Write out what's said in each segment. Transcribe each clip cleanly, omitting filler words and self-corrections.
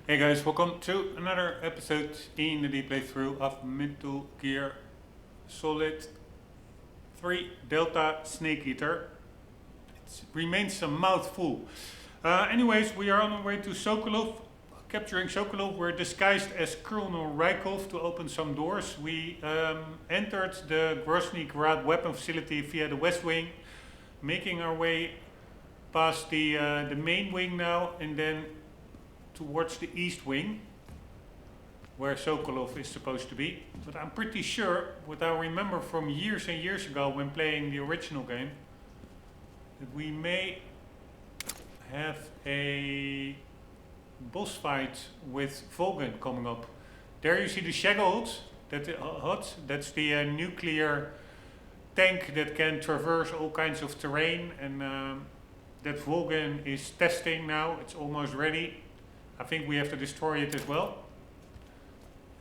Hey guys, welcome to another episode in the playthrough of Metal Gear Solid 3 Delta Snake Eater. It remains a mouthful. Anyways, we are on our way to Sokolov, capturing Sokolov. We're disguised as Colonel Rykov to open some doors. We entered the Grozny Grad weapon facility via the west wing, making our way past the main wing now, and then towards the east wing, where Sokolov is supposed to be. But I'm pretty sure, what I remember from years and years ago when playing the original game, that we may have a boss fight with Volgin coming up. There you see the HUD, that's the nuclear tank that can traverse all kinds of terrain, and that Volgin is testing now. It's almost ready. I think we have to destroy it as well,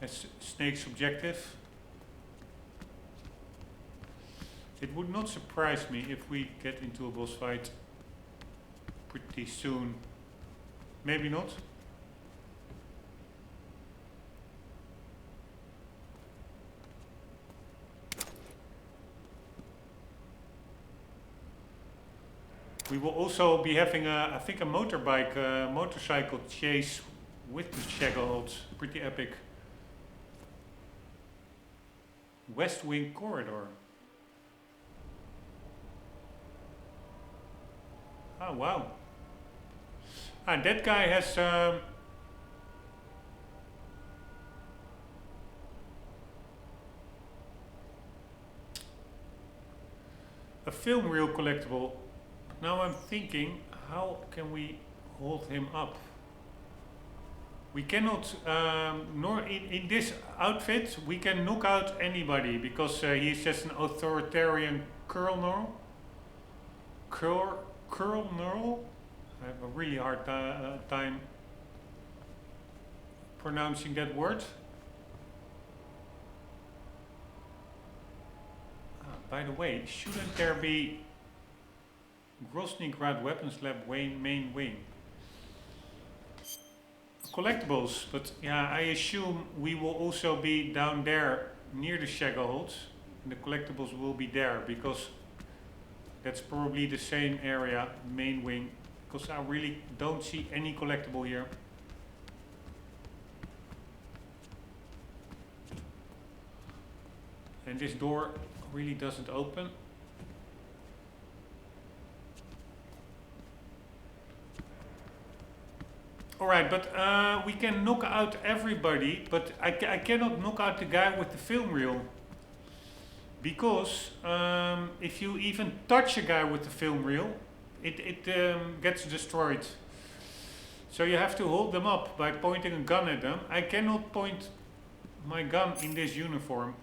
as Snake's objective. It would not surprise me if we get into a boss fight pretty soon. Maybe not. We will also be having, I think, a motorcycle chase with the Shaggles. Pretty epic. West Wing Corridor. Oh, wow. That guy has... a film reel collectible. Now I'm thinking, how can we hold him up? We cannot, nor in this outfit, we can knock out anybody because he's just an authoritarian colonel. Colonel? I have a really hard time pronouncing that word. By the way, shouldn't there be Grozny Grad Weapons Lab main wing? Collectibles, but yeah, I assume we will also be down there near the Shaggles, and the collectibles will be there because that's probably the same area, main wing, because I really don't see any collectible here. And this door really doesn't open. Alright, but we can knock out everybody, but I cannot knock out the guy with the film reel. Because if you even touch a guy with the film reel, it gets destroyed. So you have to hold them up by pointing a gun at them. I cannot point my gun in this uniform.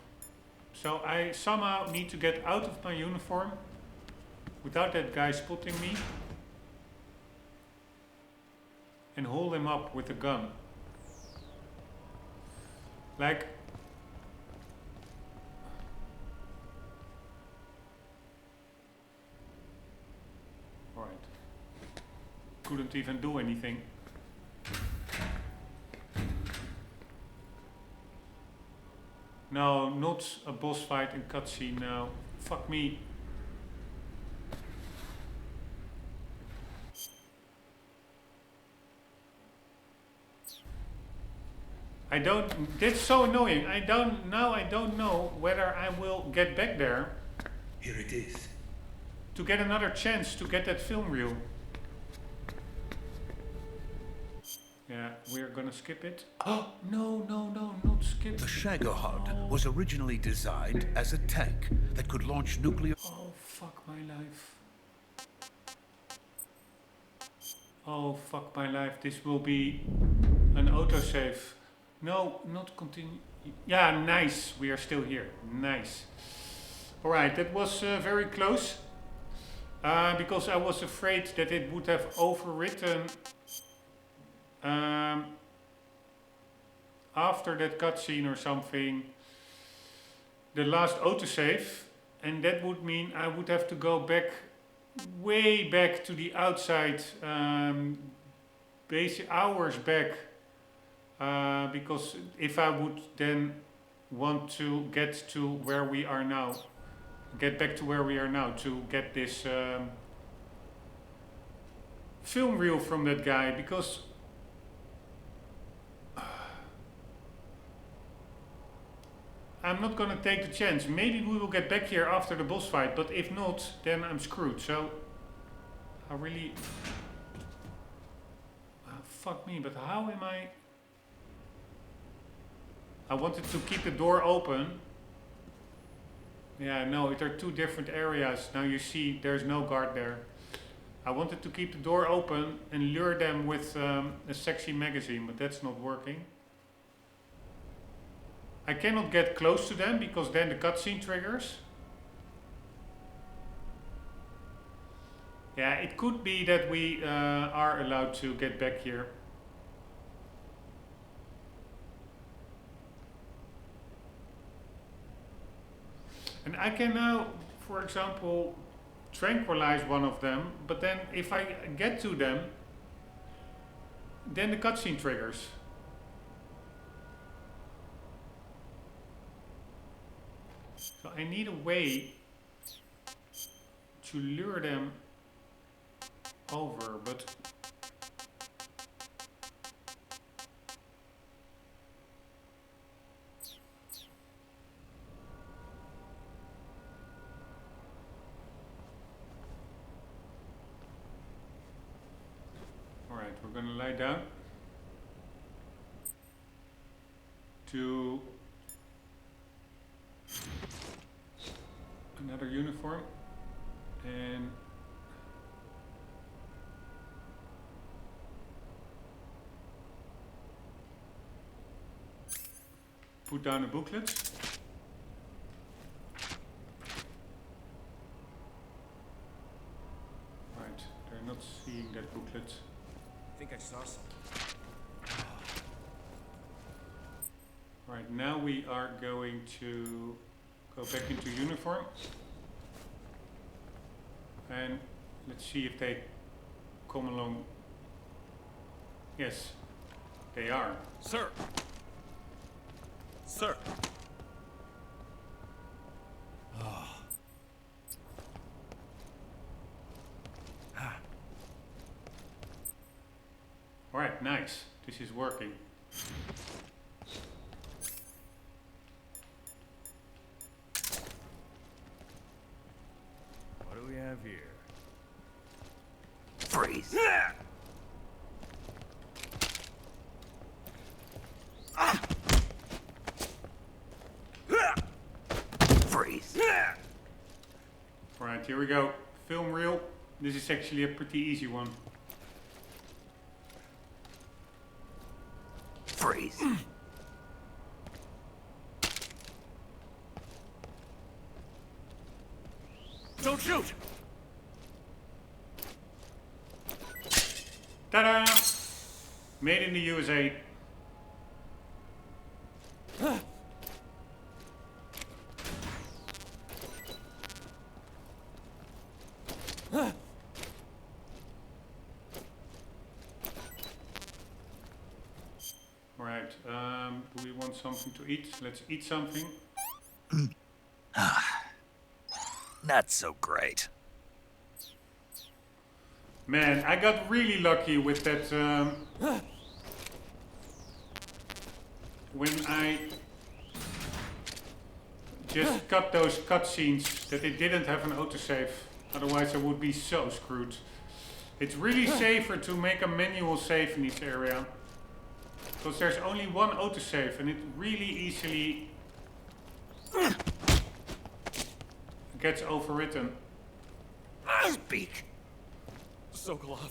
So I somehow need to get out of my uniform without that guy spotting me, and hold him up with a gun. Like, alright. Couldn't even do anything. No, not a boss fight in cutscene now. Fuck me. That's so annoying. I don't know whether I will get back there. Here it is. To get another chance to get that film reel. Yeah, we're gonna skip it. Oh, no, not skip. The HUD was originally designed as a tank that could launch nuclear... Oh, fuck my life. Oh, fuck my life. This will be an autosave. No, not continue. Yeah, nice. We are still here. Nice. Alright, that was very close. Because I was afraid that it would have overwritten after that cutscene or something the last autosave, and that would mean I would have to go back, way back to the outside, basic hours back Because if I would then want to get to where we are now, get back to where we are now to get this film reel from that guy, because I'm not gonna take the chance. Maybe we will get back here after the boss fight, but if not, then I'm screwed. So I really... fuck me, but how am I... I wanted to keep the door open. Yeah, no, there are two different areas. Now you see there's no guard there. I wanted to keep the door open and lure them with a sexy magazine, but that's not working. I cannot get close to them because then the cutscene triggers. Yeah, it could be that we are allowed to get back here. And I can now, for example, tranquilize one of them, but then if I get to them, then the cutscene triggers. So I need a way to lure them over, but alright, we're gonna lie down to another uniform and put down a booklet. Right, they're not seeing that booklet. I think I saw something. Right, now we are going to go back into uniform. And let's see if they come along. Yes, they are. Sir! Sir! Alright, nice. This is working. What do we have here? Freeze. Freeze. Alright, here we go. Film reel. This is actually a pretty easy one. Freeze. Don't shoot! Ta-da! Made in the USA. Alright, do we want something to eat? Let's eat something. Not so great. Man, I got really lucky with that when I just cut those cutscenes that they didn't have an autosave. Otherwise I would be so screwed. It's really safer to make a manual save in each area. Because there's only one autosave and it really easily gets overwritten. Speak. Sokolov,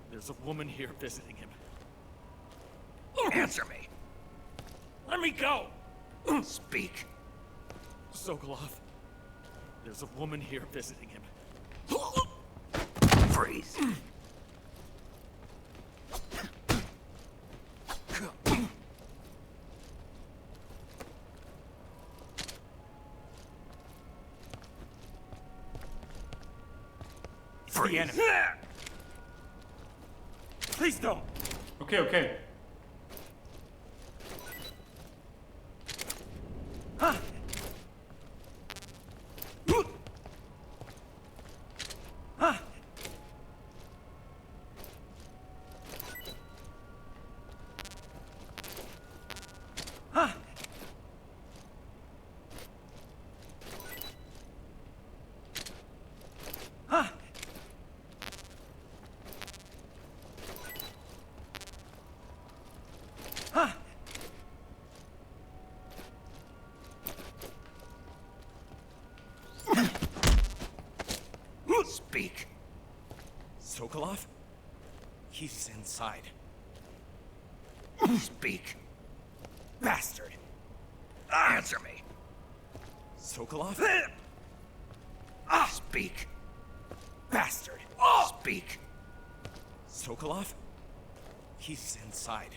there's a woman here visiting him. Answer me. Let me go! Speak. Sokolov, there's a woman here visiting him. Freeze. The enemy. Please don't! Okay, okay. Speak. Sokolov? He's inside. Speak. Bastard! Answer me. Sokolov? Speak. Bastard! Speak. Sokolov? He's inside.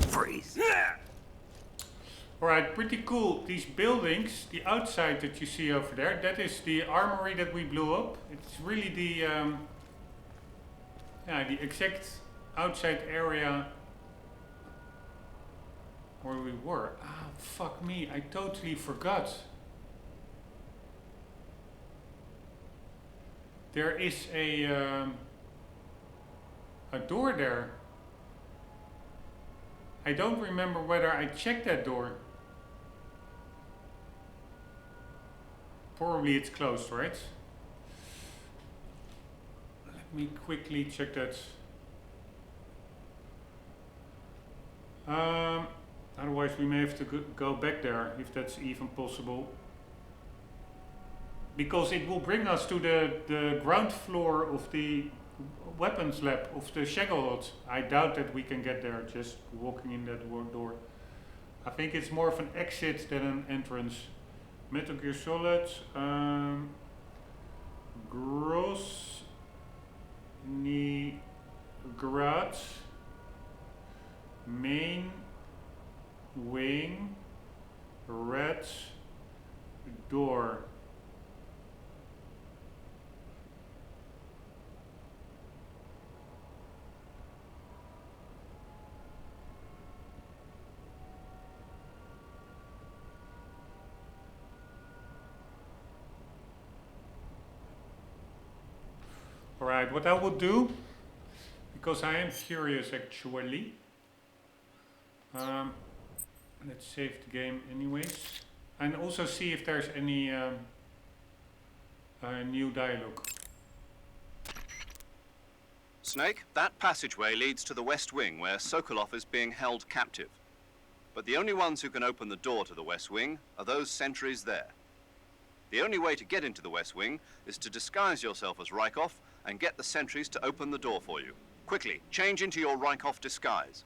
Freeze. Alright, pretty cool. These buildings, the outside that you see over there, that is the armory that we blew up. It's really the exact outside area where we were. Ah, fuck me, I totally forgot. There is a door there. I don't remember whether I checked that door. Probably it's closed, right? Let me quickly check that. Otherwise we may have to go back there, if that's even possible. Because it will bring us to the ground floor of the weapons lab of the Shackle-HUD. I doubt that we can get there just walking in that door. I think it's more of an exit than an entrance. Metal Gear Solid, Grosnigrad, main wing, red door. Alright, what I will do, because I am curious actually, let's save the game anyways, and also see if there's any new dialogue. Snake, that passageway leads to the West Wing where Sokolov is being held captive. But the only ones who can open the door to the West Wing are those sentries there. The only way to get into the West Wing is to disguise yourself as Rykov and get the sentries to open the door for you. Quickly, change into your Rykov disguise.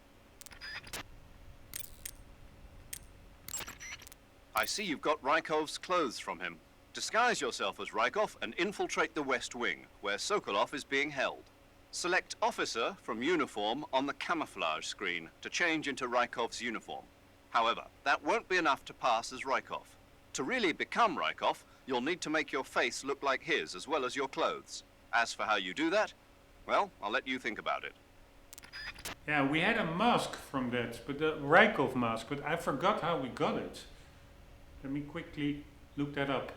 I see you've got Rykov's clothes from him. Disguise yourself as Rykov and infiltrate the West Wing, where Sokolov is being held. Select Officer from Uniform on the camouflage screen to change into Rykov's uniform. However, that won't be enough to pass as Rykov. To really become Rykov, you'll need to make your face look like his as well as your clothes. As for how you do that, well, I'll let you think about it. Yeah, we had a mask from that, but the Rykov mask, but I forgot how we got it. Let me quickly look that up.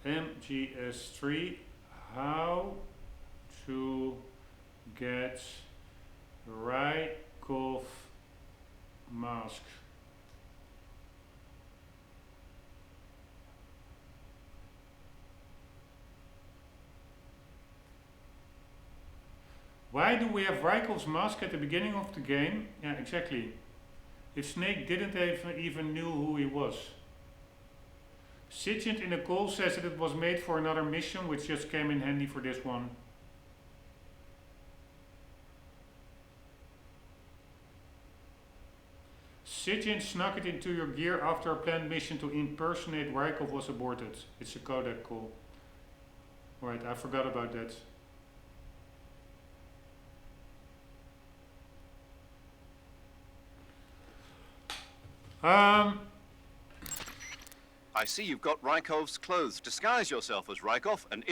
MGS3, how to get Rykov mask. Why do we have Rykov's mask at the beginning of the game? Yeah, exactly. If Snake didn't even knew who he was. Sigint in the call says that it was made for another mission, which just came in handy for this one. Sigint snuck it into your gear after a planned mission to impersonate Rykov was aborted. It's a codec call. Right, I forgot about that. I see you've got Rykov's clothes. Disguise yourself as Rykov and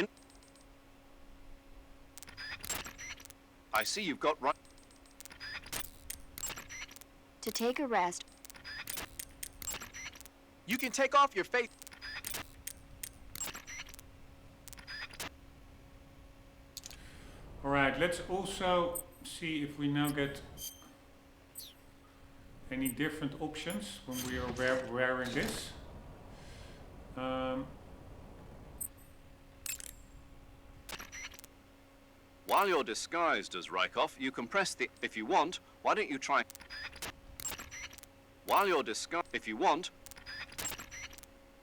I see you've got To take a rest. You can take off your face. Alright, let's also see if we now get any different options when we are wearing this. While you're disguised as Rykov, you can press the... If you want, why don't you try... While you're disguised... If you want...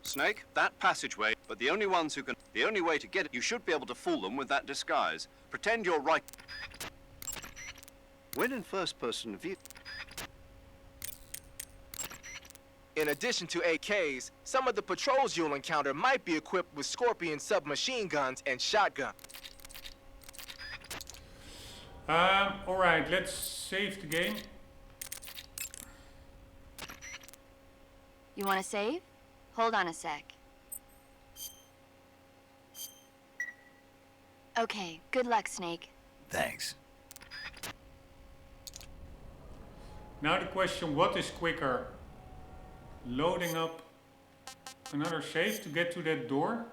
Snake, that passageway, but the only ones who can... The only way to get it, you should be able to fool them with that disguise. Pretend you're right. When in first-person view... In addition to AKs, some of the patrols you'll encounter might be equipped with Scorpion submachine guns and shotguns. Alright, let's save the game. You want to save? Hold on a sec. Okay, good luck, Snake. Thanks. Now the question, what is quicker? Loading up another save to get to that door?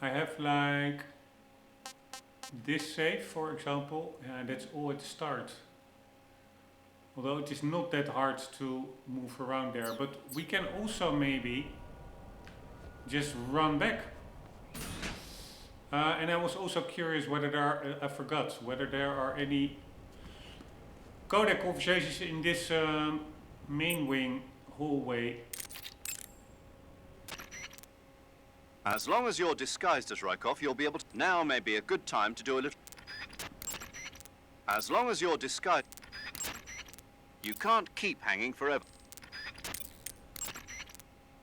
I have like this save, for example, and that's all at the start. Although it is not that hard to move around there, but we can also maybe just run back. And I was also curious whether there are, I forgot, whether there are any codec conversations in this main wing hallway. As long as you're disguised as Rykov, you'll be able to... Now may be a good time to do a little... As long as you're disguised... You can't keep hanging forever.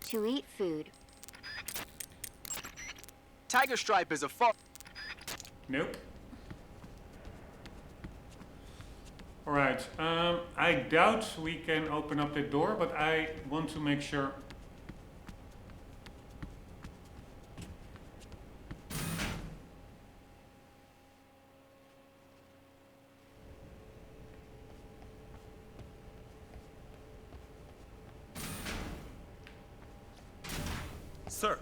To eat food. Tiger Stripe is a Nope. Alright, I doubt we can open up the door, but I want to make sure. Sir.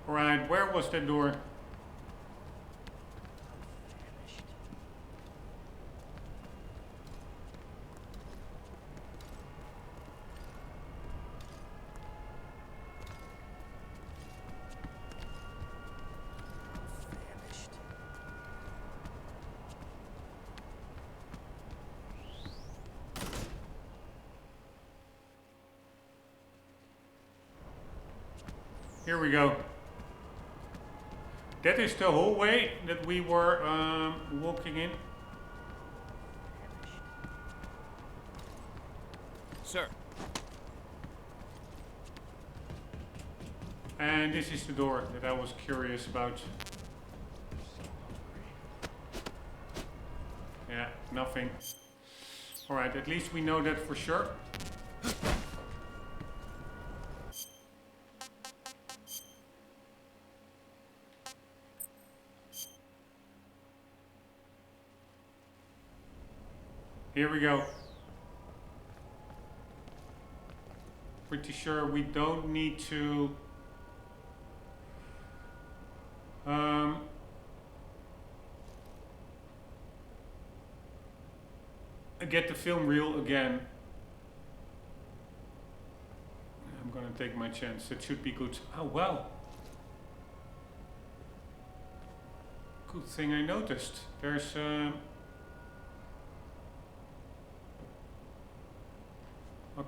Alright, where was that door? Here we go. That is the hallway that we were walking in. Sir. And this is the door that I was curious about. Yeah, nothing. Alright, at least we know that for sure. Here we go. Pretty sure we don't need to get the film reel again. I'm gonna take my chance. That should be good. Oh wow. Good thing I noticed. There's a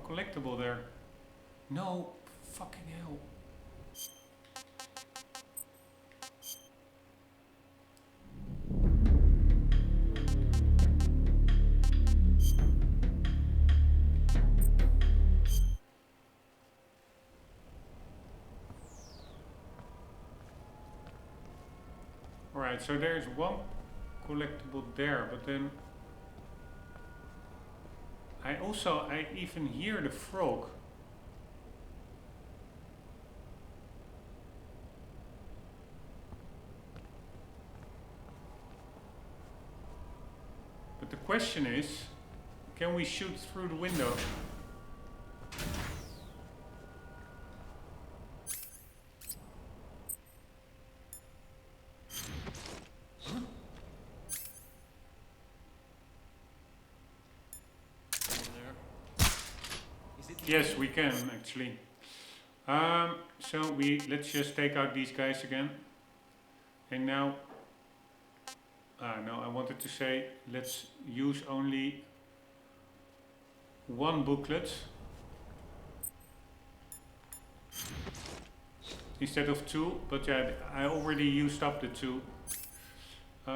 collectible there. No fucking hell. Alright, so there's one collectible there, but then I even hear the frog. But the question is, can we shoot through the window? Yes, we can actually. So let's just take out these guys again. And now, no, I wanted to say let's use only one booklet instead of two. But yeah, I already used up the two. We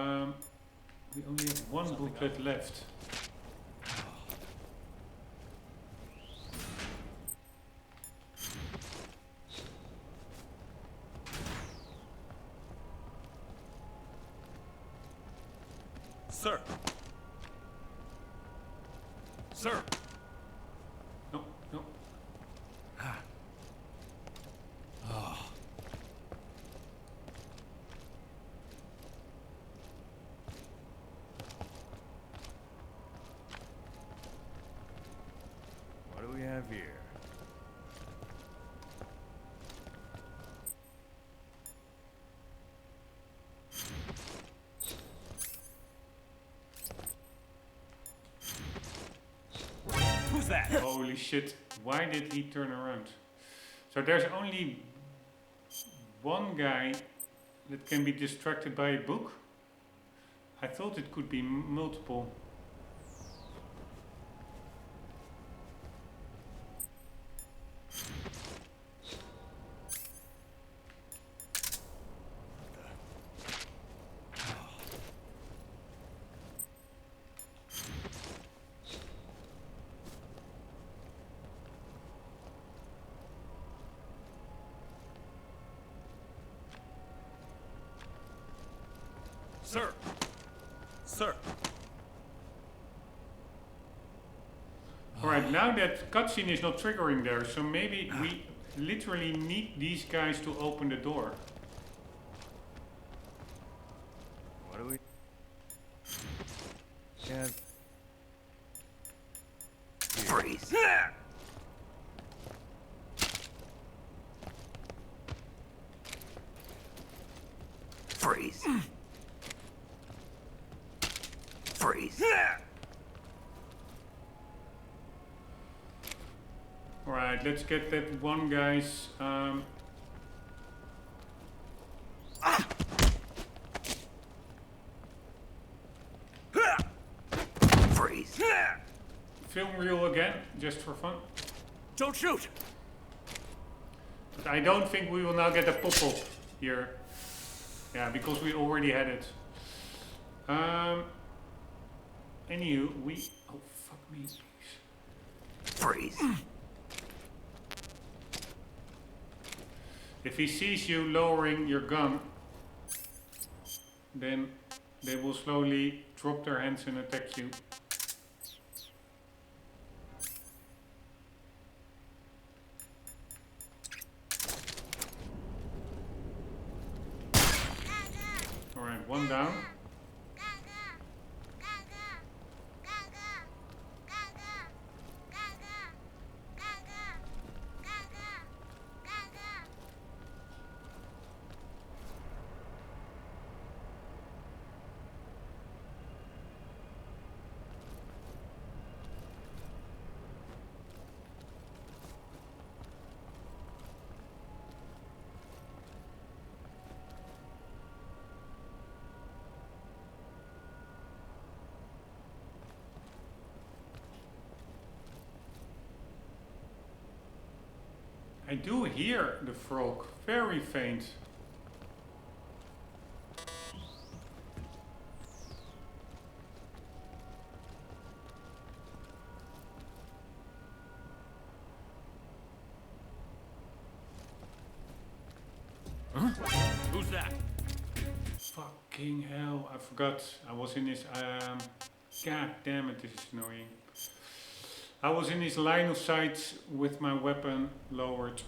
only have one booklet left. Sir. Sir. No, no. What do we have here? Who's that? Holy shit, why did he turn around? So there's only one guy that can be distracted by a book? I thought it could be multiple. Sir. Sir. Alright, now that cutscene is not triggering there, so maybe we literally need these guys to open the door. What do we have? Freeze. Freeze. Freeze. Alright, let's get that one guy's Freeze. film reel again, just for fun. Don't shoot! But I don't think we will now get a pop-up here. Yeah, because we already had it. Anywho, oh fuck me. Freeze. If he sees you lowering your gun, then they will slowly drop their hands and attack you. Alright, one down. I do hear the frog, very faint. Who's that? Fucking Fucking hell, I forgot. I was in his, god damn it, this is annoying. I was in his line of sight with my weapon lowered.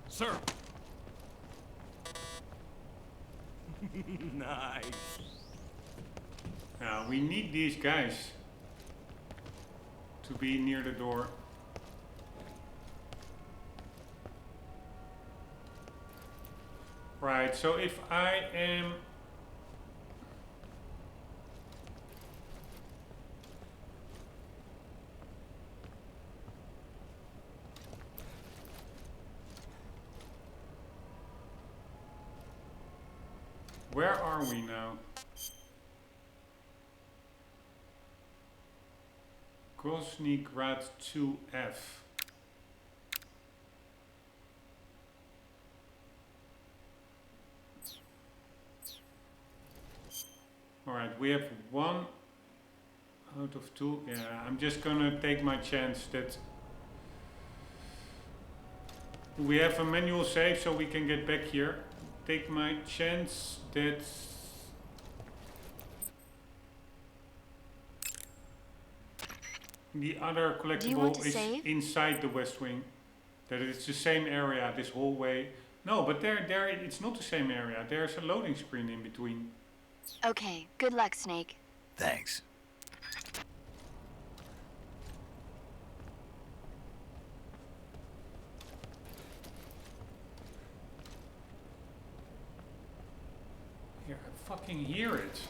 Sir! Nice. Now, we need these guys to be near the door. Right, so if I am... Where are we now? Grad 2F. Alright, we have 1 out of 2. Yeah, I'm just gonna take my chance that we have a manual save so we can get back here. Take my chance that the other collectible is save? inside the West Wing. That it's the same area, this whole way. No, but there, it's not the same area. There's a loading screen in between. Okay, good luck, Snake. Thanks. Here, I fucking hear it.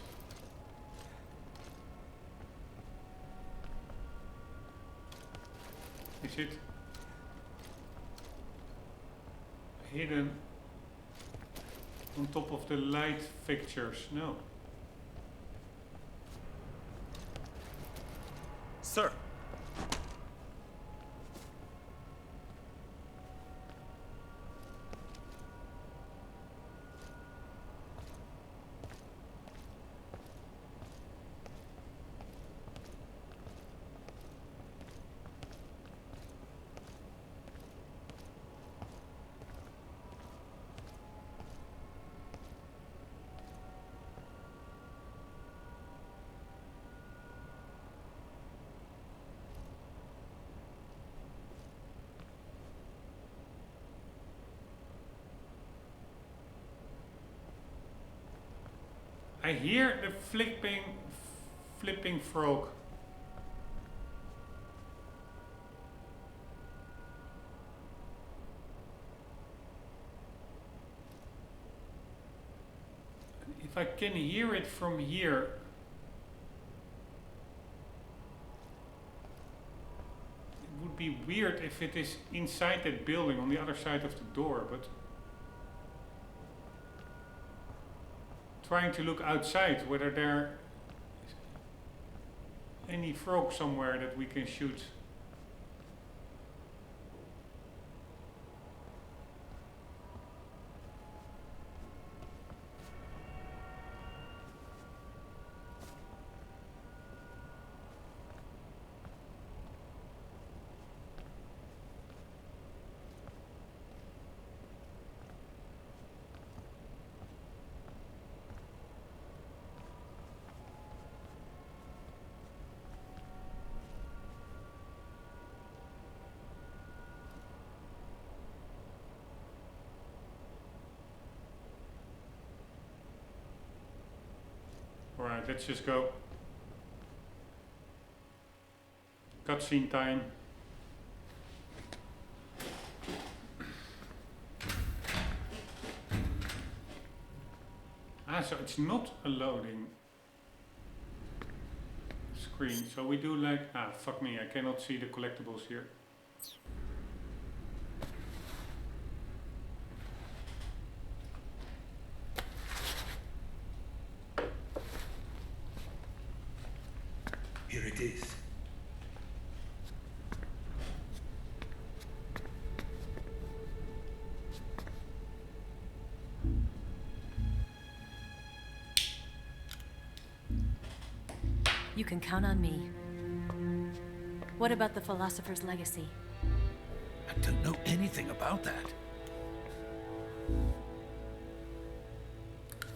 Is it hidden on top of the light fixtures? No. Sir! I hear the flipping frog. If I can hear it from here, it would be weird if it is inside that building on the other side of the door, but trying to look outside whether there is any frog somewhere that we can shoot. Alright, let's just go. Cutscene time. Ah, so it's not a loading screen. So we do like, fuck me, I cannot see the collectibles here. it is. You can count on me. What about the philosopher's legacy? I don't know anything about that.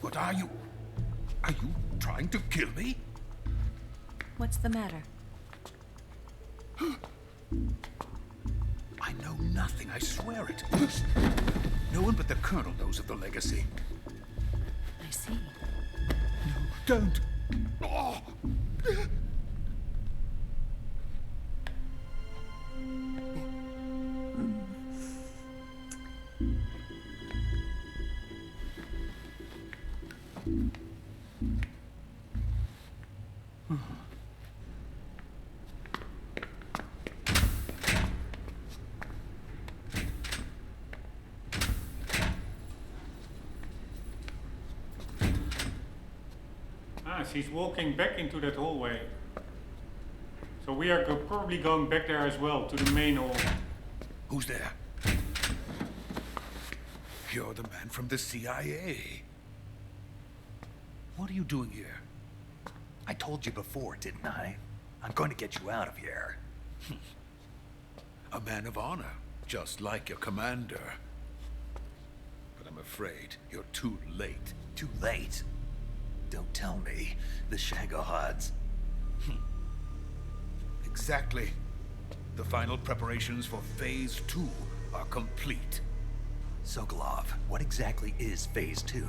What are you? Are you trying to kill me? What's the matter? I know nothing, I swear it. No one but the Colonel knows of the legacy. I see. No, don't. Oh. She's walking back into that hallway. So we are probably going back there as well, to the main hall. Who's there? You're the man from the CIA. What are you doing here? I told you before, didn't I? I'm going to get you out of here. A man of honor, just like your commander. But I'm afraid you're too late. Too late? Don't tell me. The HUDs. Exactly. The final preparations for Phase 2 are complete. Sokolov, what exactly is Phase 2?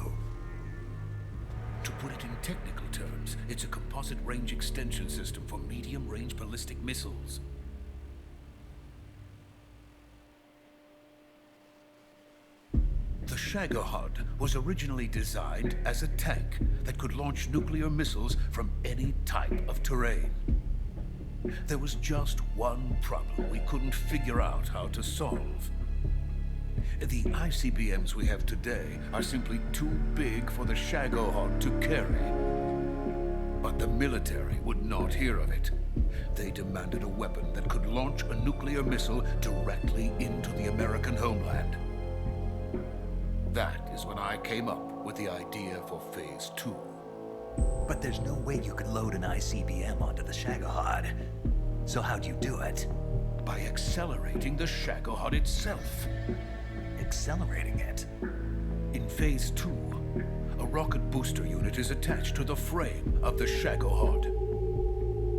To put it in technical terms, it's a composite range extension system for medium-range ballistic missiles. The HUD was originally designed as a tank that could launch nuclear missiles from any type of terrain. There was just one problem we couldn't figure out how to solve. The ICBMs we have today are simply too big for the HUD to carry. But the military would not hear of it. They demanded a weapon that could launch a nuclear missile directly into the American homeland. That is when I came up with the idea for Phase 2. But there's no way you could load an ICBM onto the HUD. So how'd you do it? By accelerating the HUD itself. Accelerating it? In Phase 2, a rocket booster unit is attached to the frame of the HUD.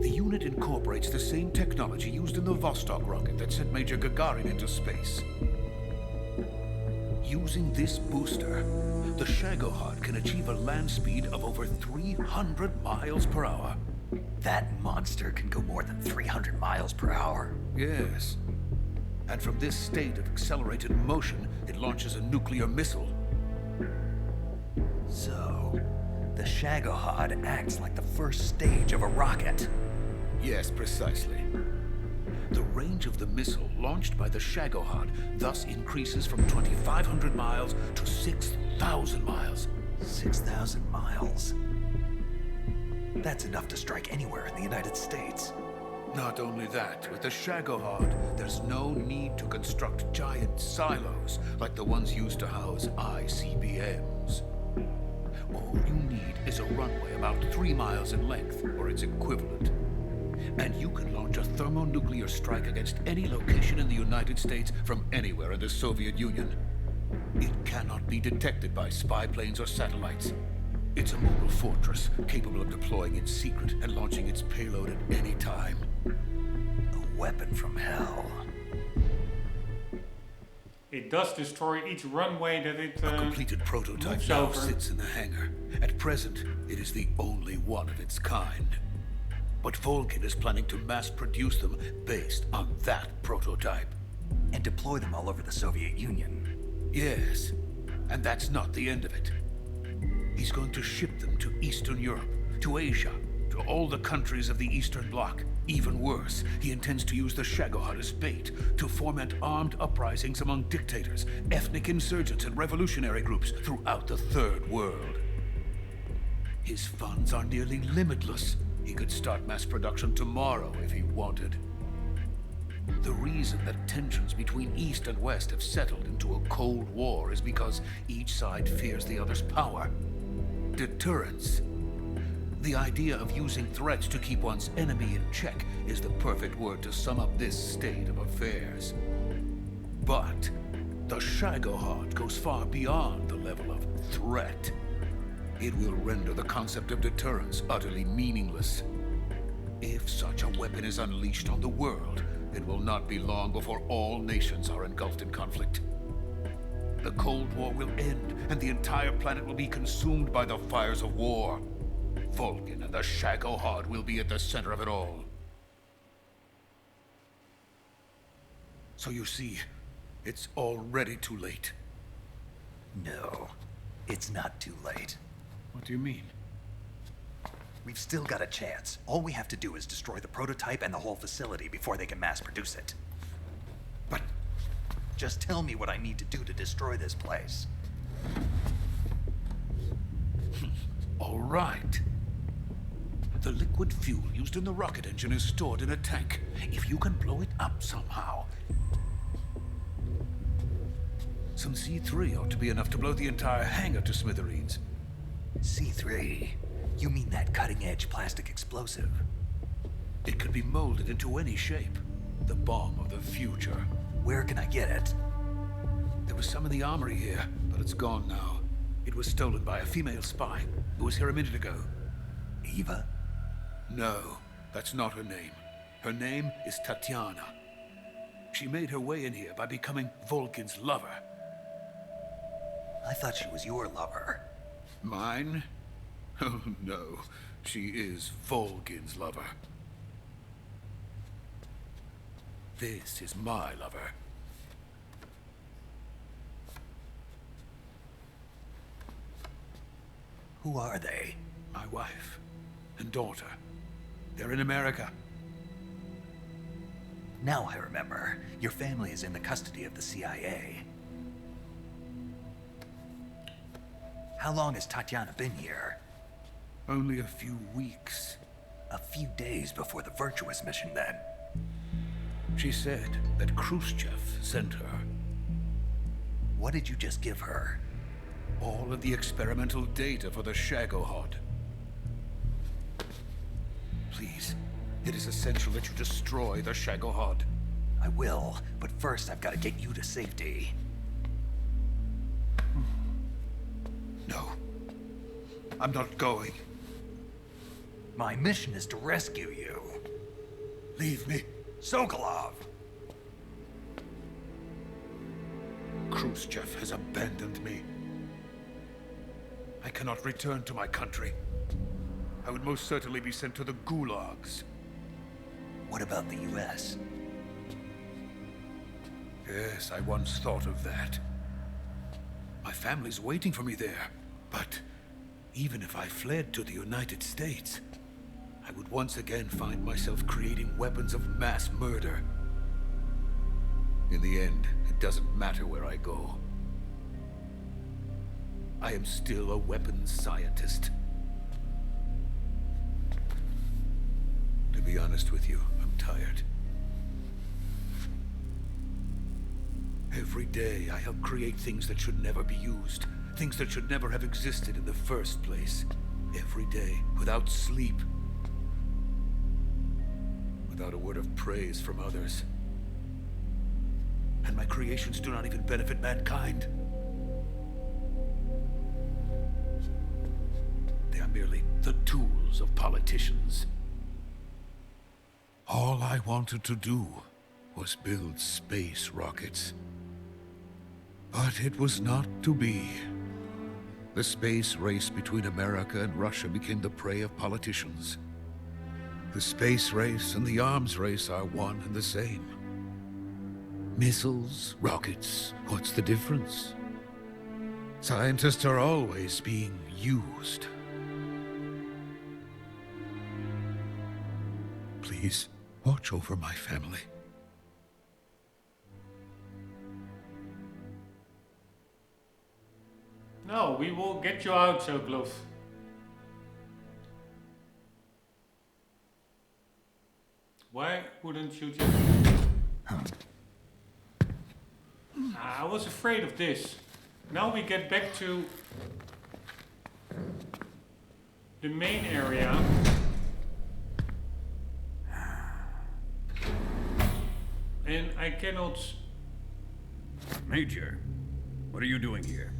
The unit incorporates the same technology used in the Vostok rocket that sent Major Gagarin into space. Using this booster, the HUD can achieve a land speed of over 300 miles per hour. That monster can go more than 300 miles per hour. Yes. And from this state of accelerated motion, it launches a nuclear missile. So, the HUD acts like the first stage of a rocket. Yes, precisely. The range of the missile launched by the HUD thus increases from 2,500 miles to 6,000 miles. 6,000 miles? That's enough to strike anywhere in the United States. Not only that, with the HUD, there's no need to construct giant silos like the ones used to house ICBMs. All you need is a runway about 3 miles in length, or its equivalent. And you can launch a thermonuclear strike against any location in the United States from anywhere in the Soviet Union. It cannot be detected by spy planes or satellites. It's a mobile fortress capable of deploying in secret and launching its payload at any time. A weapon from hell. It does destroy each runway that it A completed prototype moves now over. sits in the hangar. At present, it is the only one of its kind. But Volgin is planning to mass produce them based on that prototype. And deploy them all over the Soviet Union. Yes, and that's not the end of it. He's going to ship them to Eastern Europe, to Asia, to all the countries of the Eastern Bloc. Even worse, he intends to use the HUD as bait to foment armed uprisings among dictators, ethnic insurgents, and revolutionary groups throughout the Third World. His funds are nearly limitless, He could start mass production tomorrow if he wanted. The reason that tensions between East and West have settled into a Cold War is because each side fears the other's power. Deterrence. The idea of using threats to keep one's enemy in check is the perfect word to sum up this state of affairs. But the Shagohod goes far beyond the level of threat. It will render the concept of deterrence utterly meaningless. If such a weapon is unleashed on the world, it will not be long before all nations are engulfed in conflict. The Cold War will end, and the entire planet will be consumed by the fires of war. Volgin and the Shagohod will be at the center of it all. So you see, it's already too late. No, it's not too late. What do you mean? We've still got a chance. All we have to do is destroy the prototype and the whole facility before they can mass produce it. But just tell me what I need to do to destroy this place. all right. The liquid fuel used in the rocket engine is stored in a tank. If you can blow it up somehow. Some C3 ought to be enough to blow the entire hangar to smithereens. C3? You mean that cutting-edge plastic explosive? It could be molded into any shape. The bomb of the future. Where can I get it? There was some in the armory here, but it's gone now. It was stolen by a female spy who was here a minute ago. Eva? No, that's not her name. Her name is Tatiana. She made her way in here by becoming Volgin's lover. I thought she was your lover. Mine? Oh no, she is Volgin's lover. This is my lover. Who are they? My wife and daughter. They're in America. Now I remember. Your family is in the custody of the CIA. How long has Tatiana been here? Only a few weeks. A few days before the Virtuous mission, then. She said that Khrushchev sent her. What did you just give her? All of the experimental data for the Shagohod. Please, it is essential that you destroy the Shagohod. I will, but first I've got to get you to safety. No, I'm not going. My mission is to rescue you. Leave me. Sokolov! Khrushchev has abandoned me. I cannot return to my country. I would most certainly be sent to the gulags. What about the US? Yes, I once thought of that. My family's waiting for me there. But even if I fled to the United States, I would once again find myself creating weapons of mass murder. In the end, it doesn't matter where I go. I am still a weapons scientist. To be honest with you, I'm tired. Every day I help create things that should never be used. Things that should never have existed in the first place. Every day, without sleep. Without a word of praise from others. And my creations do not even benefit mankind. They are merely the tools of politicians. All I wanted to do was build space rockets. But it was not to be. The space race between America and Russia became the prey of politicians. The space race and the arms race are one and the same. Missiles, rockets, what's the difference? Scientists are always being used. Please, watch over my family. No, we will get you out, Sokolov. Why wouldn't you just... I was afraid of this. Now we get back to the main area. And I cannot Major, what are you doing here?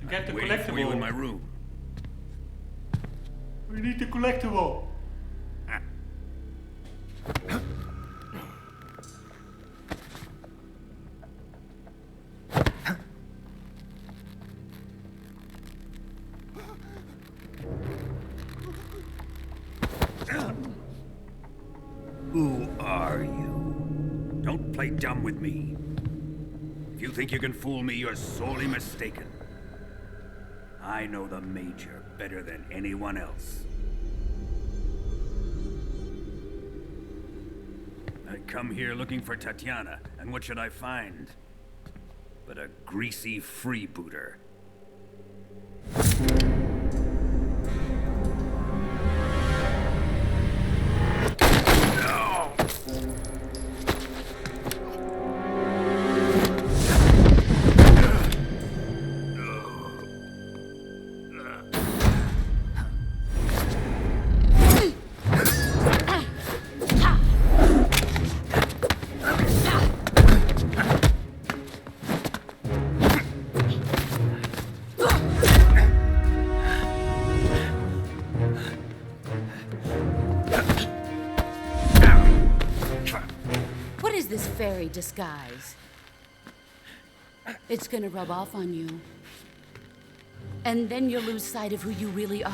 get the Waiting for you in my collectible. room. We need the collectible. Who are you? Don't play dumb with me. If you think you can fool me, you're sorely mistaken. I know the Major better than anyone else. I come here looking for Tatiana, and what should I find? But a greasy freebooter. What is this fairy disguise? It's gonna rub off on you. And then you'll lose sight of who you really are.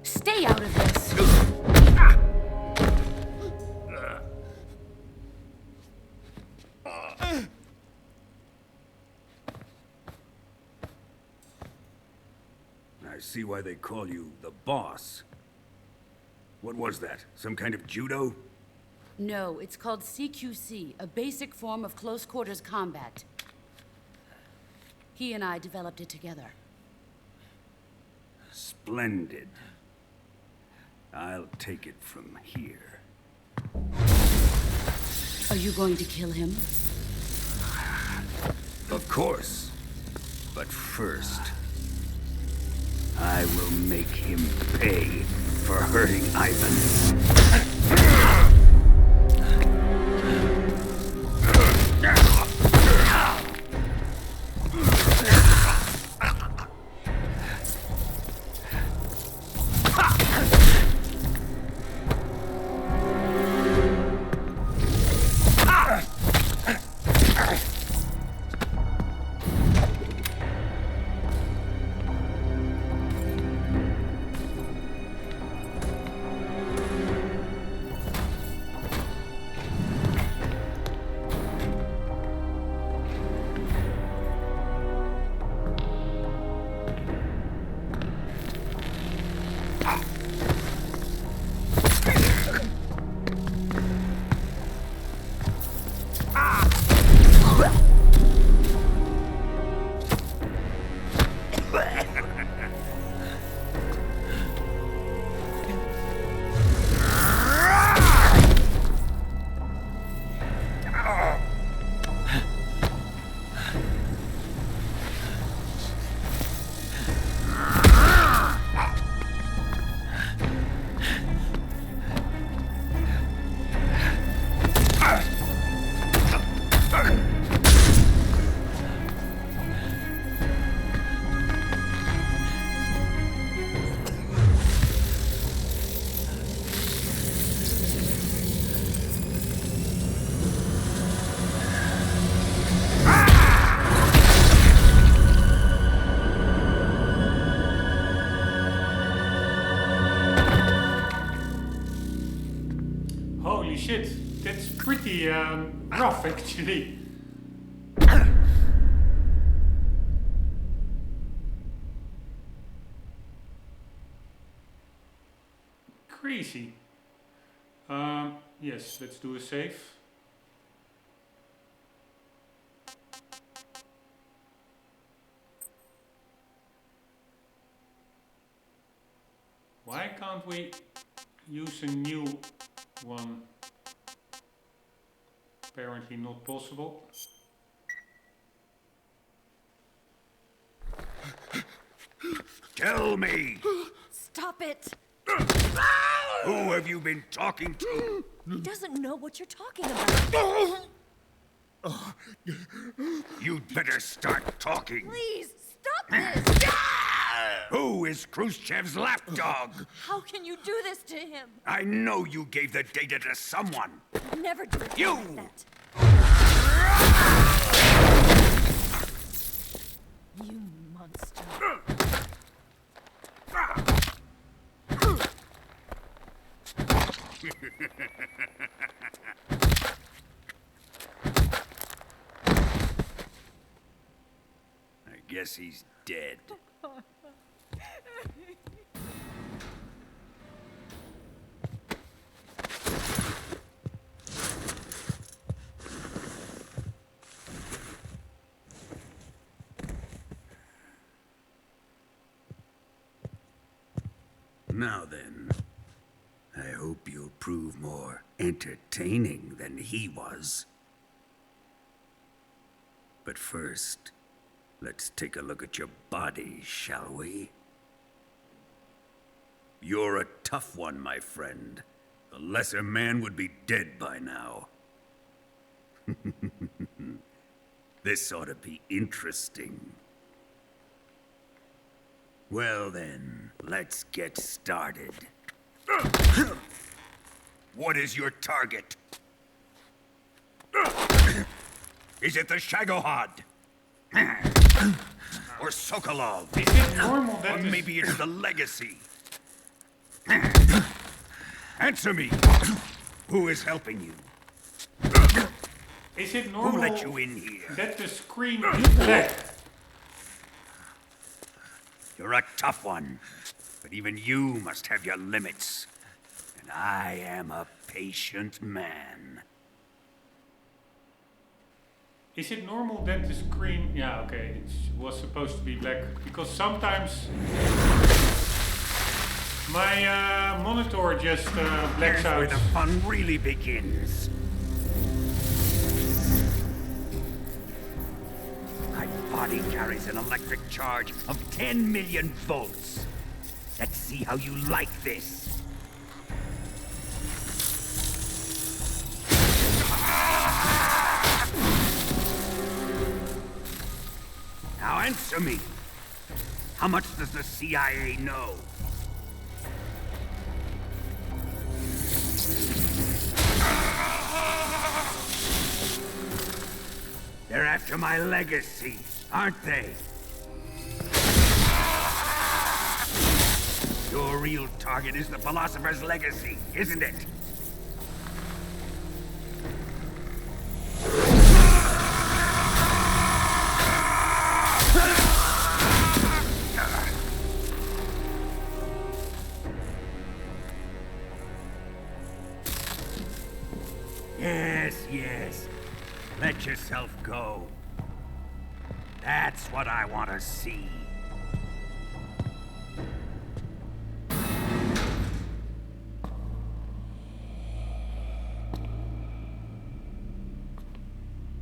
Stay out of this! I see why they call you the boss. What was that? Some kind of judo? No, it's called CQC, a basic form of close quarters combat. He and I developed it together. Splendid. I'll take it from here. Are you going to kill him? Of course. But first, I will make him pay for hurting Ivan. Holy shit, that's pretty rough actually. Crazy. Yes, let's do a save. Why can't we use a new one? Apparently not possible. Tell me, Stop it! who have you been talking to? He doesn't know what you're talking about. You'd better start talking. Please, stop this! Who is Khrushchev's lapdog? How can you do this to him? I know you gave the data to someone. Never do it You! like that. You monster. I guess he's dead. Now then, I hope you'll prove more entertaining than he was. But first, let's take a look at your body, shall we? You're a tough one, my friend. A lesser man would be dead by now. This ought to be interesting. Well then, let's get started. What is your target? Is it the Shagohod? Or Sokolov? Is it normal that Or this- maybe it's the Legacy? Answer me! Who is helping you? Is it Who normal let you in here? that the screen is black? You're a tough one, but even you must have your limits. And I am a patient man. Is it normal that the screen... Yeah, okay, it was supposed to be black. Because sometimes my monitor just blacks Here's out. where the fun really begins. My body carries an electric charge of 10 million volts. Let's see how you like this. Now answer me. How much does the CIA know? They're after my legacy, aren't they? Your real target is the philosopher's legacy, isn't it? Yes, yes. Let yourself go. That's what I want to see.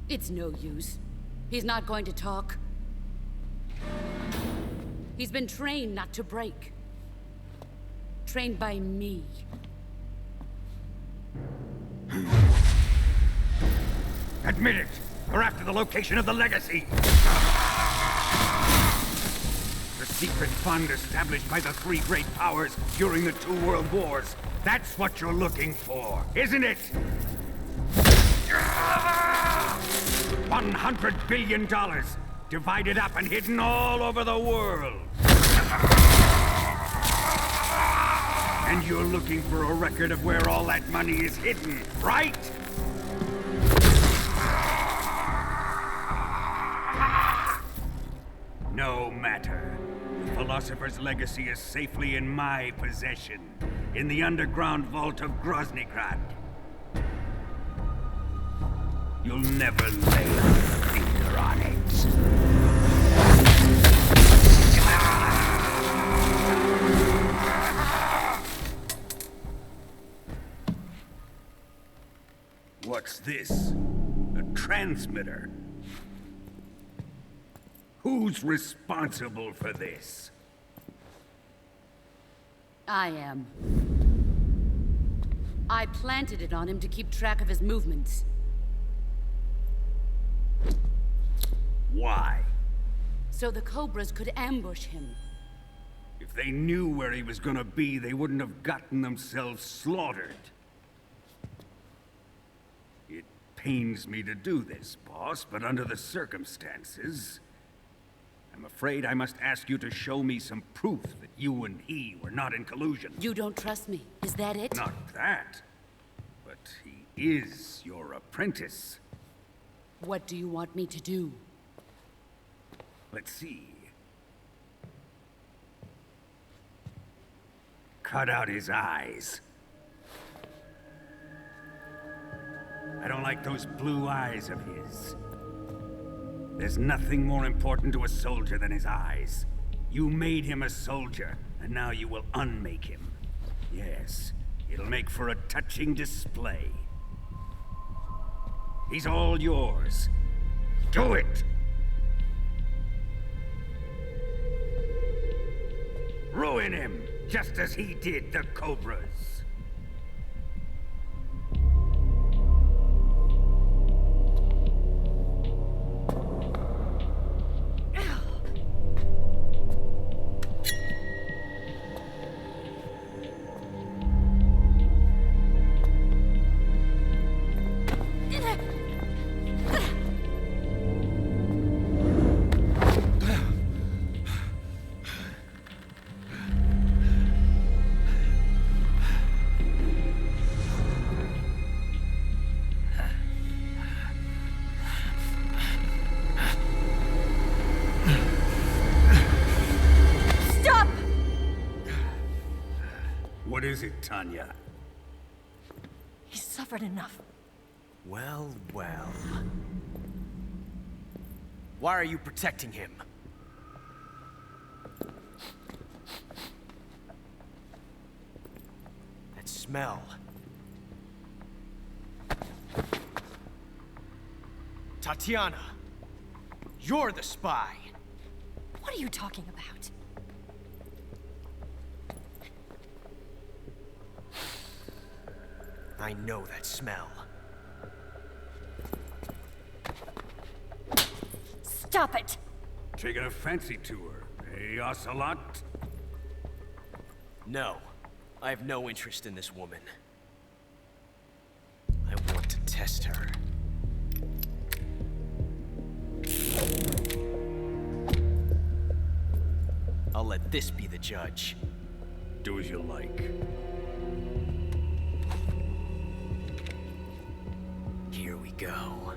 It's no use. He's not going to talk. He's been trained not to break. Trained by me. Admit it! We're after the location of the legacy! The secret fund established by the three great powers during the 2 world wars. That's what you're looking for, isn't it? $100 billion, divided up and hidden all over the world. And you're looking for a record of where all that money is hidden, right? No matter. The philosopher's legacy is safely in my possession, in the underground vault of Groznygrad. You'll never lay a finger on it. this? A transmitter? Who's responsible for this? I am. I planted it on him to keep track of his movements. Why? So the Cobras could ambush him. If they knew where he was gonna be, they wouldn't have gotten themselves slaughtered. It pains me to do this, boss, but under the circumstances, I'm afraid I must ask you to show me some proof that you and he were not in collusion. You don't trust me, is that it? Not that, but he is your apprentice. What do you want me to do? Let's see. Cut out his eyes. I don't like those blue eyes of his. There's nothing more important to a soldier than his eyes. You made him a soldier, and now you will unmake him. Yes, it'll make for a touching display. He's all yours. Do it! Ruin him, just as he did the Cobras. What is it, Tanya? He's suffered enough. Well, well. Why are you protecting him? That smell. Tatiana, you're the spy. What are you talking about? I know that smell. Stop it! Taking a fancy to her, eh, Ocelot? No, I have no interest in this woman. I want to test her. I'll let this be the judge. Do as you like. Here we go.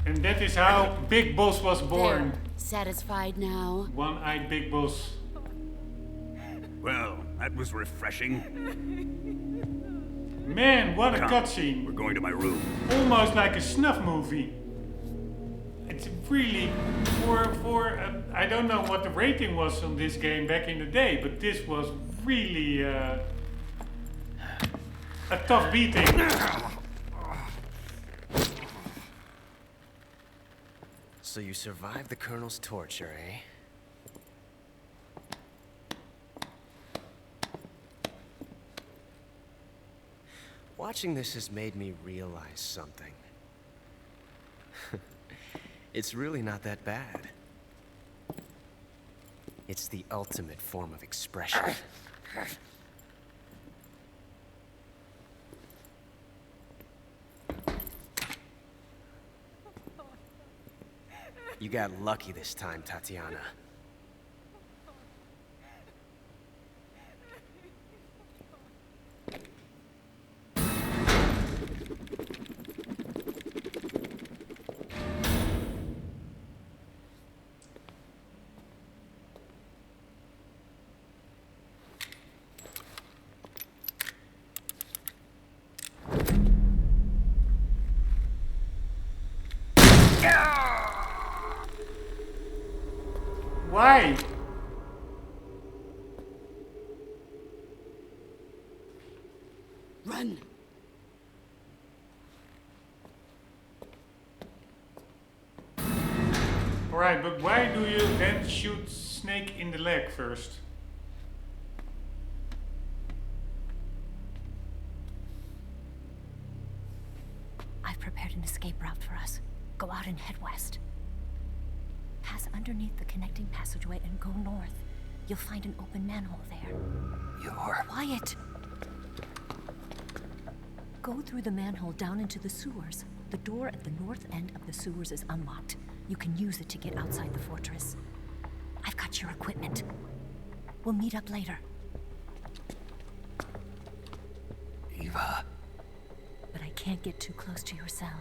And that is how Big Boss was born. There. Satisfied now? One-eyed Big Boss. Well, that was refreshing. Man, what a Come, cutscene. we're going to my room. Almost like a snuff movie. It's really, I don't know what the rating was on this game back in the day, but this was really a tough beating. So you survived the Colonel's torture, eh? Watching this has made me realize something. It's really not that bad. It's the ultimate form of expression. You got lucky this time, Tatiana. Why? Run! Alright, but why do you then shoot Snake in the leg first? I've prepared an escape route for us. Go out and head west. Pass underneath the connecting passageway and go north. You'll find an open manhole there. You're... Quiet! Go through the manhole down into the sewers. The door at the north end of the sewers is unlocked. You can use it to get outside the fortress. I've got your equipment. We'll meet up later. Eva... But I can't get too close to your cell.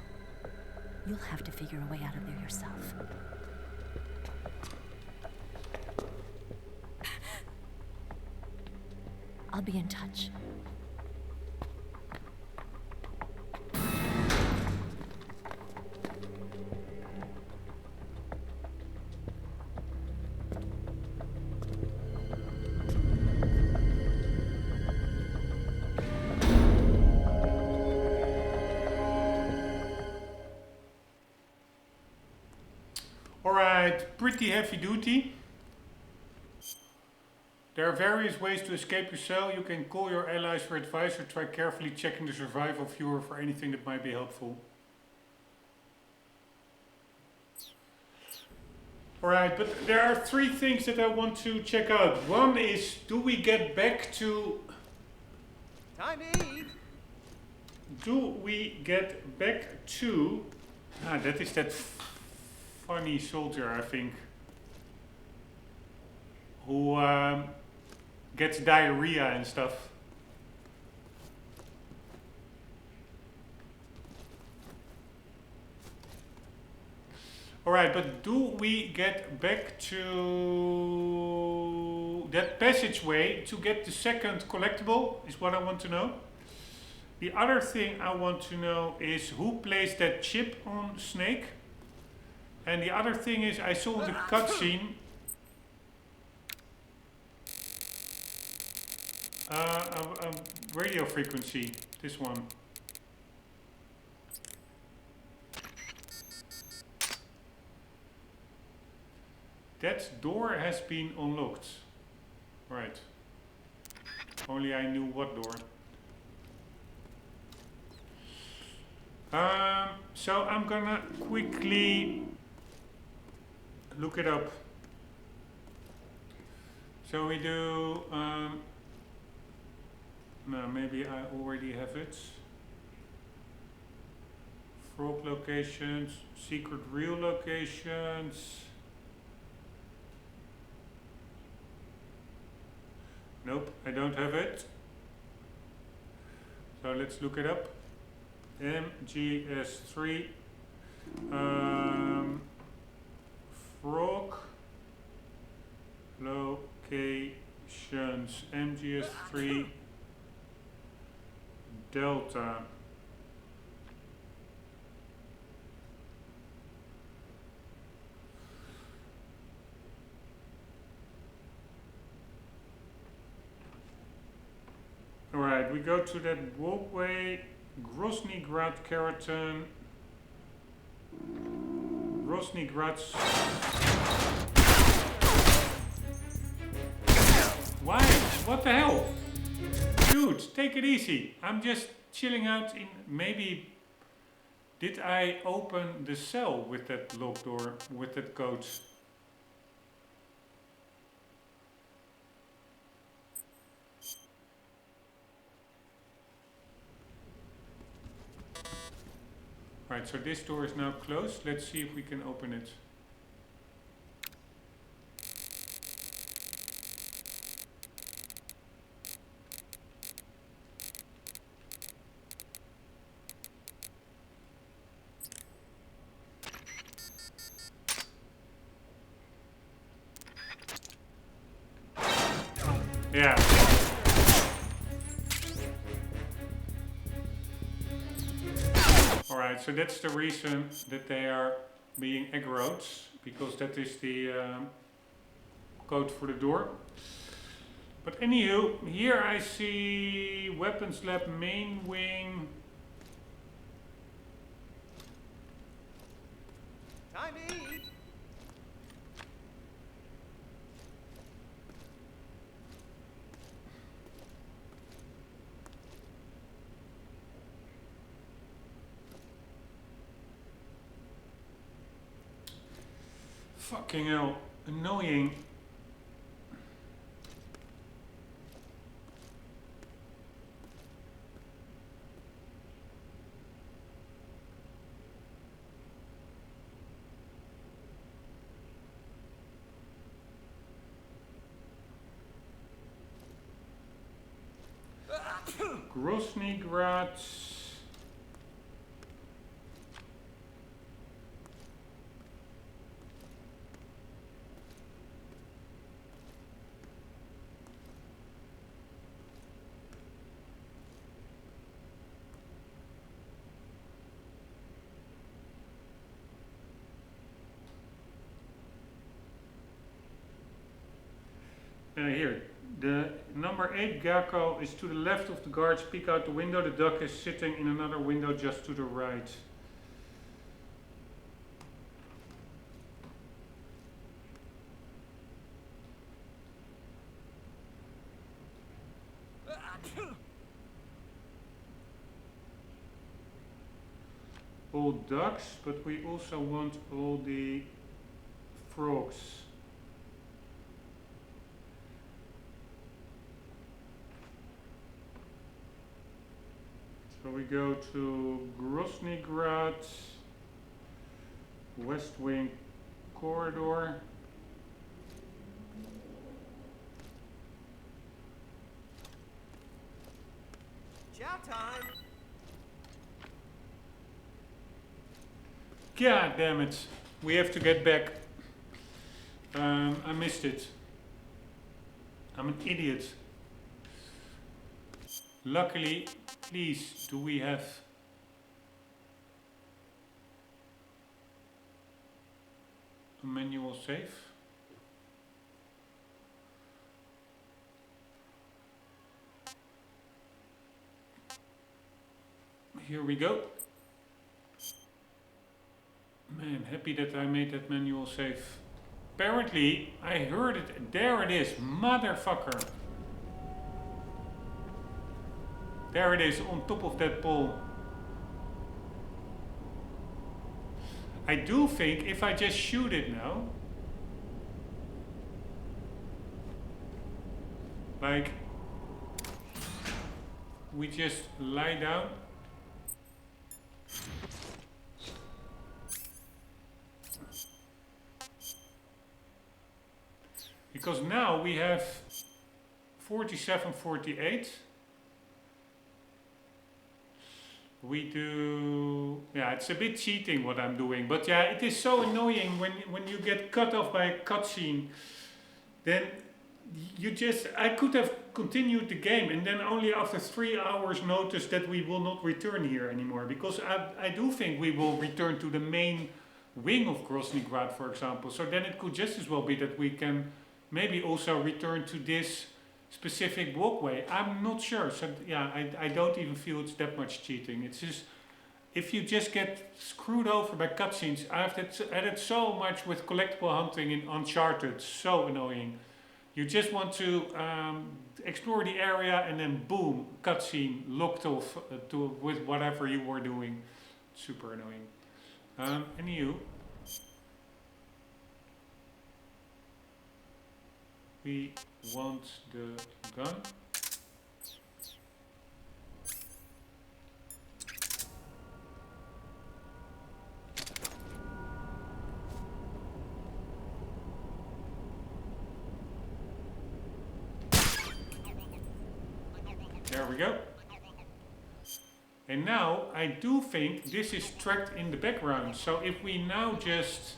You'll have to figure a way out of there yourself. I'll be in touch. Alright, pretty heavy duty. There are various ways to escape your cell. You can call your allies for advice or try carefully checking the survival viewer for anything that might be helpful. Alright, but there are three things that I want to check out. One is, do we get back to... Time to eat. Do we get back to... Ah, that is that funny soldier, I think. Who gets diarrhea and stuff. Alright, but do we get back to that passageway to get the second collectible, is what I want to know. The other thing I want to know is who placed that chip on Snake. And the other thing is, I saw in the cutscene a radio frequency, this one. That door has been unlocked. Right. Only I knew what door. So I'm gonna quickly look it up. So we do, no, maybe I already have it. Frog locations, secret real locations. Nope, I don't have it. So let's look it up. MGS3 frog locations, MGS3 Delta. Alright, we go to that walkway. Grozny Grad Keratin. Grozny Grad. Why? What the hell? Dude, take it easy. I'm just chilling out in. Maybe. Did I open the cell with that lock door, with that code? Right, so this door is now closed. Let's see if we can open it. Yeah. Alright, so that's the reason that they are being aggroed, because that is the code for the door. But anywho, here I see weapons lab, main wing. Time to eat. Fucking hell, annoying. Grosnygrad. Here, the number 8 Gakko is to the left of the guards. Peek out the window. The duck is sitting in another window just to the right. All ducks, but we also want all the frogs. So we go to Grosnygrad, West Wing corridor. Chow time. God damn it. We have to get back. I missed it. I'm an idiot. Luckily, please, do we have a manual save? Here we go. Man, happy that I made that manual save. Apparently, I heard it. There it is, motherfucker. There it is, on top of that pole. I do think if I just shoot it now, like, we just lie down. Because now we have 47, 48. We do, yeah, it's a bit cheating what I'm doing, but yeah, it is so annoying when you get cut off by a cutscene. Then you just, I could have continued the game and then only after 3 hours notice that we will not return here anymore, because I do think we will return to the main wing of Grosnygrad, for example. So then it could just as well be that we can maybe also return to this specific walkway. I'm not sure. So yeah, I don't even feel it's that much cheating. It's just, if you just get screwed over by cutscenes, I've had it so much with collectible hunting in Uncharted. So annoying. You just want to explore the area and then boom, cutscene locked off with whatever you were doing. Super annoying. Anywho. We want the gun. There we go. And now I do think this is tracked in the background. So if we now just,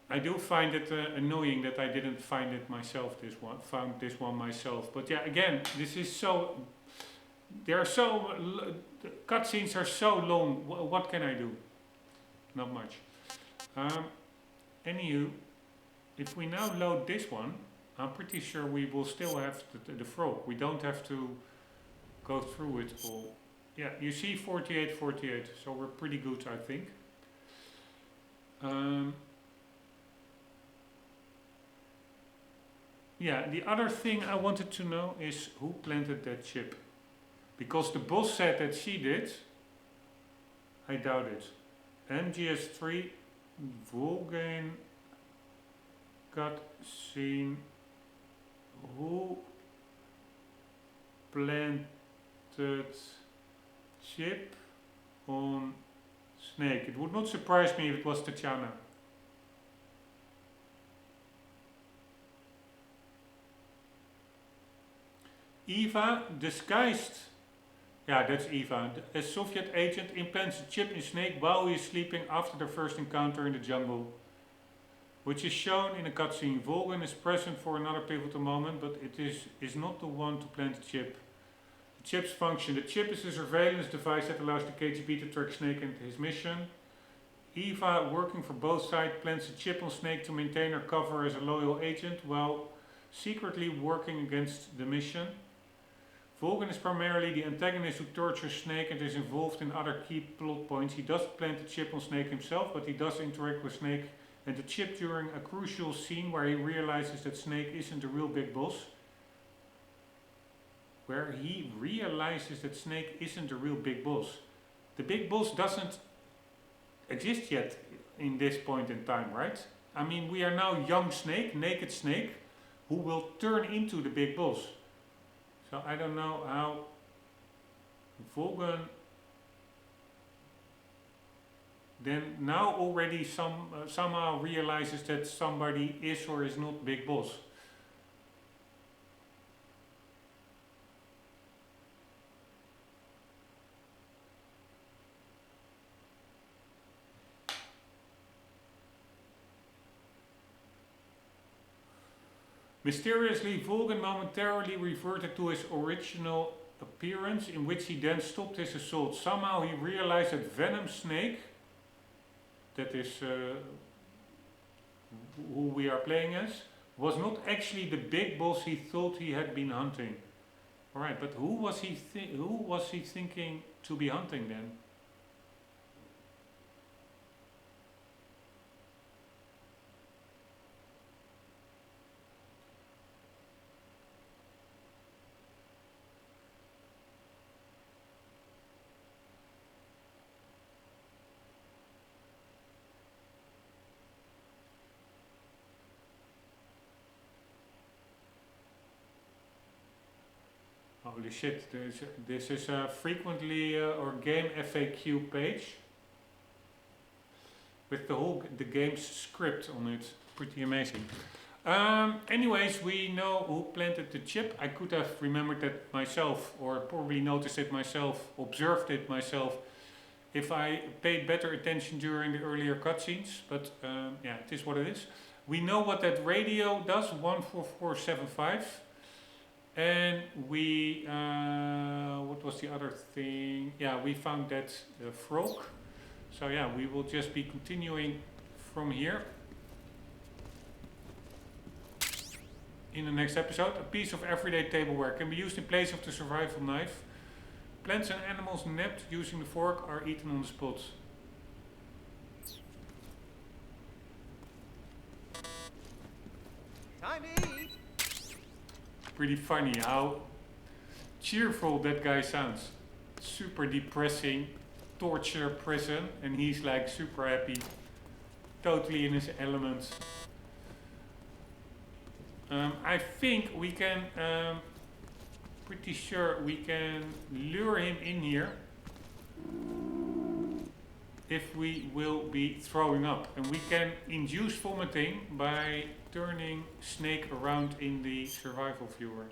I do find it annoying that I didn't find it myself, found this one myself. But yeah, again, this is so, the cutscenes are so long, what can I do? Not much. Anywho, if we now load this one, I'm pretty sure we will still have the frog. We don't have to go through it all. Yeah, you see 48, 48, so we're pretty good, I think. Yeah, the other thing I wanted to know is who planted that chip. Because the boss said that she did. I doubt it. MGS3, Volgin got seen. Who planted chip on Snake? It would not surprise me if it was Tatiana. Eva, disguised. Yeah, that's Eva. A Soviet agent implants a chip in Snake while he is sleeping after their first encounter in the jungle, which is shown in a cutscene. Volgin is present for another pivotal moment, but it is not the one to plant the chip. The chip's function. The chip is a surveillance device that allows the KGB to track Snake and his mission. Eva, working for both sides, plants a chip on Snake to maintain her cover as a loyal agent while secretly working against the mission. Volgin is primarily the antagonist who tortures Snake and is involved in other key plot points. He does plant the chip on Snake himself, but he does interact with Snake and the chip during a crucial scene where he realizes that Snake isn't the real big boss. Where he realizes that Snake isn't the real big boss. The big boss doesn't exist yet in this point in time, right? I mean, we are now young Snake, naked Snake, who will turn into the big boss. So I don't know how Volgin then now already somehow realizes that somebody is or is not big boss. Mysteriously, Volgin momentarily reverted to his original appearance, in which he then stopped his assault. Somehow he realized that Venom Snake, that is who we are playing as, was not actually the big boss he thought he had been hunting. Alright, but who was he thinking to be hunting then? Holy shit, this is a frequently or game FAQ page with the game's script on it. Pretty amazing. Anyways, we know who planted the chip. I could have remembered that myself, or probably noticed it myself, observed it myself, if I paid better attention during the earlier cutscenes. But yeah, it is what it is. We know what that radio does, 14475. And we, what was the other thing? Yeah, we found that frog. So yeah, we will just be continuing from here. In the next episode, a piece of everyday tableware can be used in place of the survival knife. Plants and animals nabbed using the fork are eaten on the spot. Time to eat. Pretty funny how cheerful that guy sounds. Super depressing, torture prison, and he's like super happy, totally in his element. I think we can, pretty sure we can lure him in here if we will be throwing up. And we can induce vomiting by turning Snake around in the survival viewer,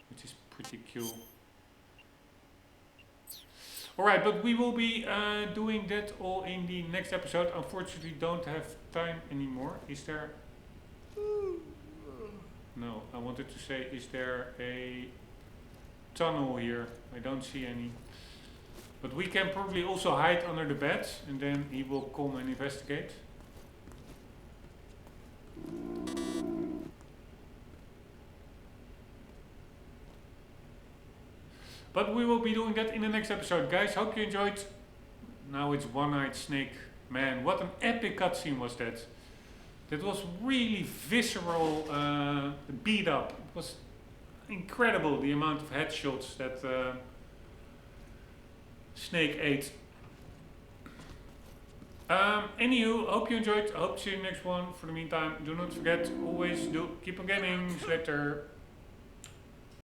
which is pretty cool. Alright, but we will be doing that all in the next episode. Unfortunately, don't have time anymore. Is there... No, I wanted to say, is there a tunnel here? I don't see any. But we can probably also hide under the bed and then he will come and investigate. But we will be doing that in the next episode. Guys, hope you enjoyed. Now it's One-Eyed Snake. Man, what an epic cutscene was that. That was really visceral beat up. It was incredible the amount of headshots that Snake ate. Anywho, hope you enjoyed. Hope to see you in the next one. For the meantime, do not forget, always do keep on gaming. See you later.